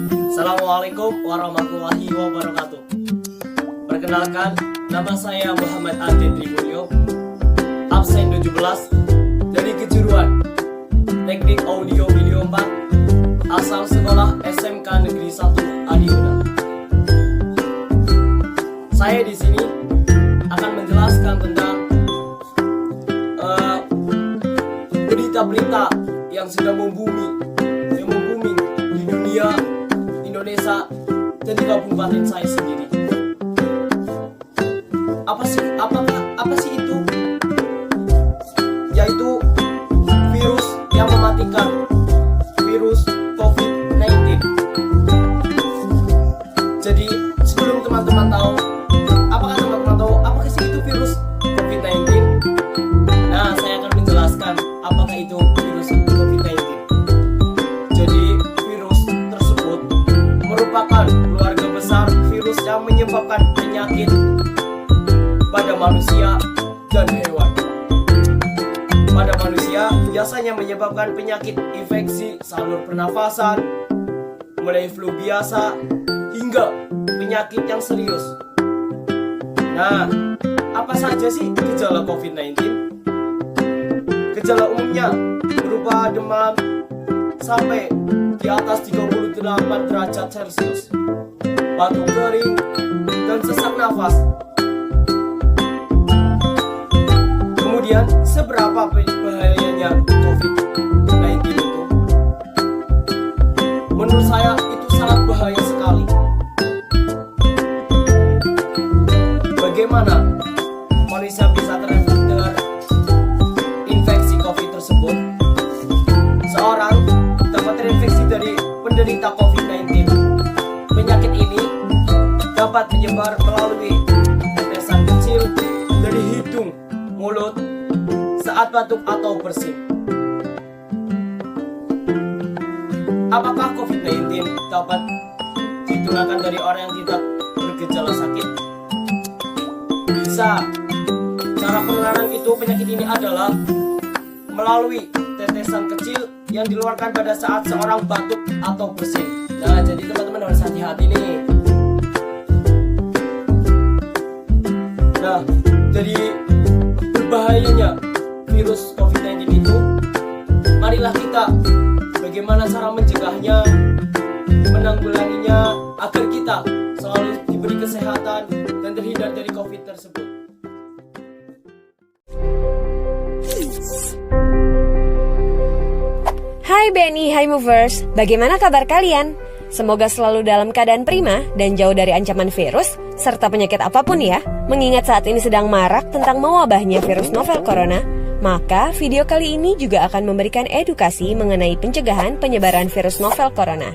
Assalamualaikum warahmatullahi wabarakatuh. Perkenalkan, nama saya Muhammad Adin Tribunyo, absen 17 dari kejuruan Teknik Audio Video 4, asal sekolah SMK Negeri 1 Adiuna. Saya di sini akan menjelaskan tentang berita-berita yang sedang membumi di dunia, Indonesia, dan di kabupaten saya sendiri. Apa sih itu? Yaitu virus yang mematikan, virus COVID-19. Jadi sebelum teman-teman tahu, apakah teman-teman tahu apakah sih itu virus COVID-19? Nah, saya akan menjelaskan apakah itu virus COVID-19. Jadi virus tersebut merupakan keluarga besar virus yang menyebabkan penyakit pada manusia dan hewan. Pada manusia biasanya menyebabkan penyakit infeksi saluran pernafasan, mulai flu biasa hingga penyakit yang serius. Nah, apa saja sih gejala COVID-19? Gejala umumnya berupa demam sampai di atas 38 derajat Celcius, batuk kering, dan sesak nafas. Kemudian, seberapa bahayanya COVID-19 itu? Menurut saya itu sangat bahaya sekali. Bagaimana manusia bisa terinfeksi COVID tersebut? Seorang dapat terinfeksi dari penderita COVID-19. Penyakit ini dapat menyebar melalui tetesan kecil dari hidung, mulut, saat batuk atau bersin. Apakah COVID-19 dapat ditularkan dari orang yang tidak bergejala sakit? Bisa. Cara penularan penyakit ini adalah melalui tetesan kecil yang dikeluarkan pada saat seorang batuk atau bersin. Nah, jadi teman-teman harus hati-hati nih. Nah, jadi berbahayanya virus COVID-19 itu, marilah kita bagaimana cara mencegahnya, menanggulanginya, agar kita selalu diberi kesehatan dan terhindar dari COVID tersebut. Hai BNI, hai Movers, bagaimana kabar kalian? Semoga selalu dalam keadaan prima dan jauh dari ancaman virus serta penyakit apapun ya. Mengingat saat ini sedang marak tentang mewabahnya virus novel corona, maka video kali ini juga akan memberikan edukasi mengenai pencegahan penyebaran virus novel corona.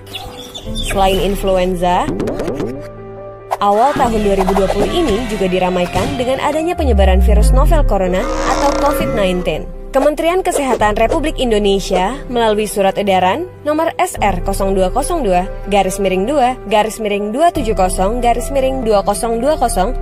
Selain influenza, awal tahun 2020 ini juga diramaikan dengan adanya penyebaran virus novel corona atau COVID-19. Kementerian Kesehatan Republik Indonesia melalui surat edaran nomor SR 0202-270-22020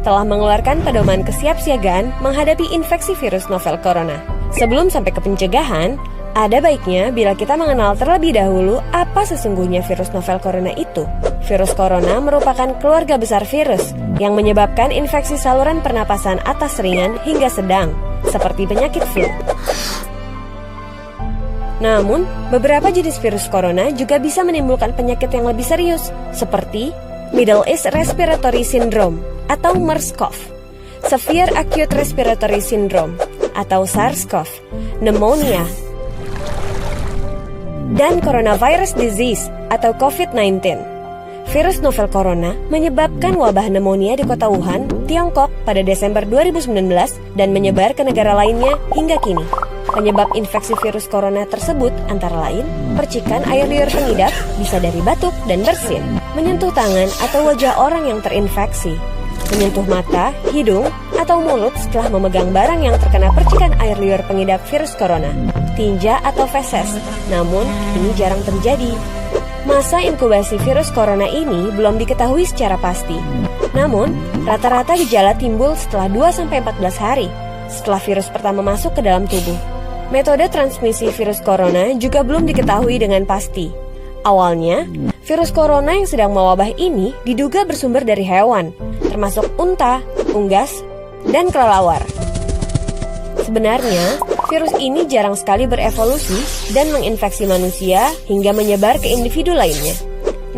telah mengeluarkan pedoman kesiapsiagaan menghadapi infeksi virus novel corona. Sebelum sampai ke pencegahan, ada baiknya bila kita mengenal terlebih dahulu apa sesungguhnya virus novel corona itu. Virus corona merupakan keluarga besar virus yang menyebabkan infeksi saluran pernapasan atas ringan hingga sedang, seperti penyakit flu. Namun, beberapa jenis virus corona juga bisa menimbulkan penyakit yang lebih serius, seperti Middle East Respiratory Syndrome atau MERS-CoV, Severe Acute Respiratory Syndrome atau SARS-CoV, pneumonia, dan Coronavirus Disease atau COVID-19. Virus novel corona menyebabkan wabah pneumonia di kota Wuhan, Tiongkok pada Desember 2019 dan menyebar ke negara lainnya hingga kini. Penyebab infeksi virus corona tersebut antara lain percikan air liur pengidap bisa dari batuk dan bersin, menyentuh tangan atau wajah orang yang terinfeksi, menyentuh mata, hidung, atau mulut setelah memegang barang yang terkena percikan air liur pengidap virus corona, tinja atau feses. Namun, ini jarang terjadi. Masa inkubasi virus corona ini belum diketahui secara pasti. Namun, rata-rata gejala timbul setelah 2-14 hari setelah virus pertama masuk ke dalam tubuh. Metode transmisi virus corona juga belum diketahui dengan pasti. Awalnya, virus corona yang sedang mewabah ini diduga bersumber dari hewan, termasuk unta, unggas, dan kelelawar. Sebenarnya, virus ini jarang sekali berevolusi dan menginfeksi manusia hingga menyebar ke individu lainnya.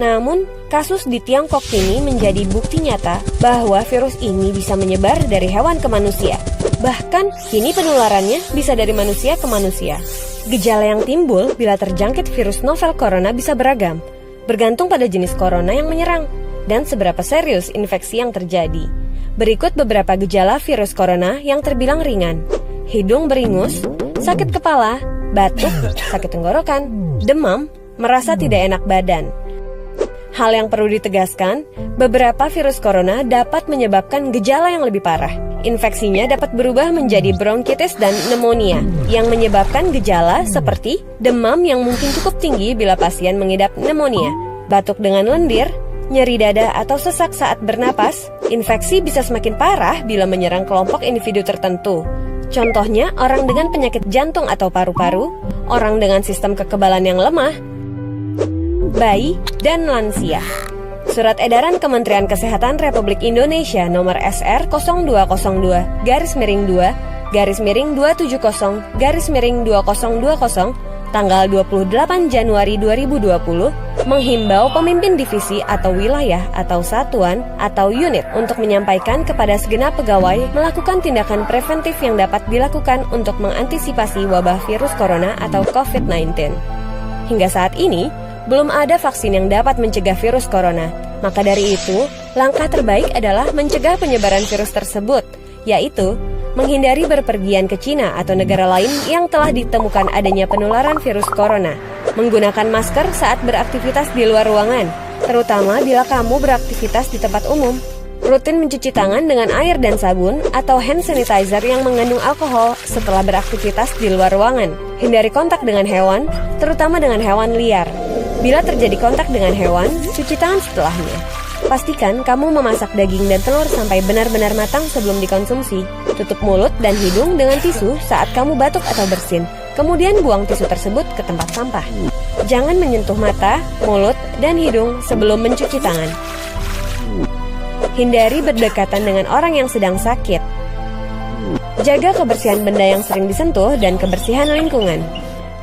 Namun, kasus di Tiongkok ini menjadi bukti nyata bahwa virus ini bisa menyebar dari hewan ke manusia. Bahkan, kini penularannya bisa dari manusia ke manusia. Gejala yang timbul bila terjangkit virus novel corona bisa beragam, bergantung pada jenis corona yang menyerang dan seberapa serius infeksi yang terjadi. Berikut beberapa gejala virus corona yang terbilang ringan: hidung beringus, sakit kepala, batuk, sakit tenggorokan, demam, merasa tidak enak badan. Hal yang perlu ditegaskan, beberapa virus corona dapat menyebabkan gejala yang lebih parah. Infeksinya dapat berubah menjadi bronkitis dan pneumonia, yang menyebabkan gejala seperti demam yang mungkin cukup tinggi bila pasien mengidap pneumonia, batuk dengan lendir, nyeri dada atau sesak saat bernapas. Infeksi bisa semakin parah bila menyerang kelompok individu tertentu. Contohnya, orang dengan penyakit jantung atau paru-paru, orang dengan sistem kekebalan yang lemah, bayi, dan lansia. Surat edaran Kementerian Kesehatan Republik Indonesia nomor SR 0202-270-2020 tanggal 28 Januari 2020 menghimbau pemimpin divisi atau wilayah atau satuan atau unit untuk menyampaikan kepada segenap pegawai melakukan tindakan preventif yang dapat dilakukan untuk mengantisipasi wabah virus corona atau COVID-19. Hingga saat ini, belum ada vaksin yang dapat mencegah virus corona. Maka dari itu, langkah terbaik adalah mencegah penyebaran virus tersebut, yaitu menghindari berpergian ke Cina atau negara lain yang telah ditemukan adanya penularan virus corona, menggunakan masker saat beraktivitas di luar ruangan, terutama bila kamu beraktivitas di tempat umum, rutin mencuci tangan dengan air dan sabun atau hand sanitizer yang mengandung alkohol setelah beraktivitas di luar ruangan, hindari kontak dengan hewan, terutama dengan hewan liar. Bila terjadi kontak dengan hewan, cuci tangan setelahnya. Pastikan kamu memasak daging dan telur sampai benar-benar matang sebelum dikonsumsi. Tutup mulut dan hidung dengan tisu saat kamu batuk atau bersin. Kemudian buang tisu tersebut ke tempat sampah. Jangan menyentuh mata, mulut, dan hidung sebelum mencuci tangan. Hindari berdekatan dengan orang yang sedang sakit. Jaga kebersihan benda yang sering disentuh dan kebersihan lingkungan.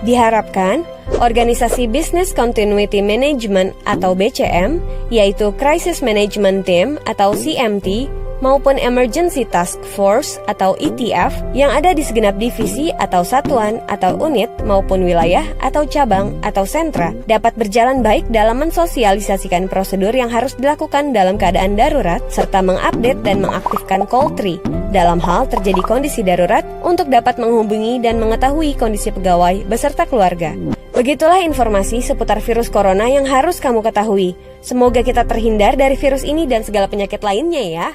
Diharapkan, Organisasi Business Continuity Management atau BCM, yaitu Crisis Management Team atau CMT, maupun Emergency Task Force atau ETF yang ada di segenap divisi atau satuan atau unit maupun wilayah atau cabang atau sentra dapat berjalan baik dalam mensosialisasikan prosedur yang harus dilakukan dalam keadaan darurat serta mengupdate dan mengaktifkan call tree dalam hal terjadi kondisi darurat untuk dapat menghubungi dan mengetahui kondisi pegawai beserta keluarga. Begitulah informasi seputar virus corona yang harus kamu ketahui. Semoga kita terhindar dari virus ini dan segala penyakit lainnya ya.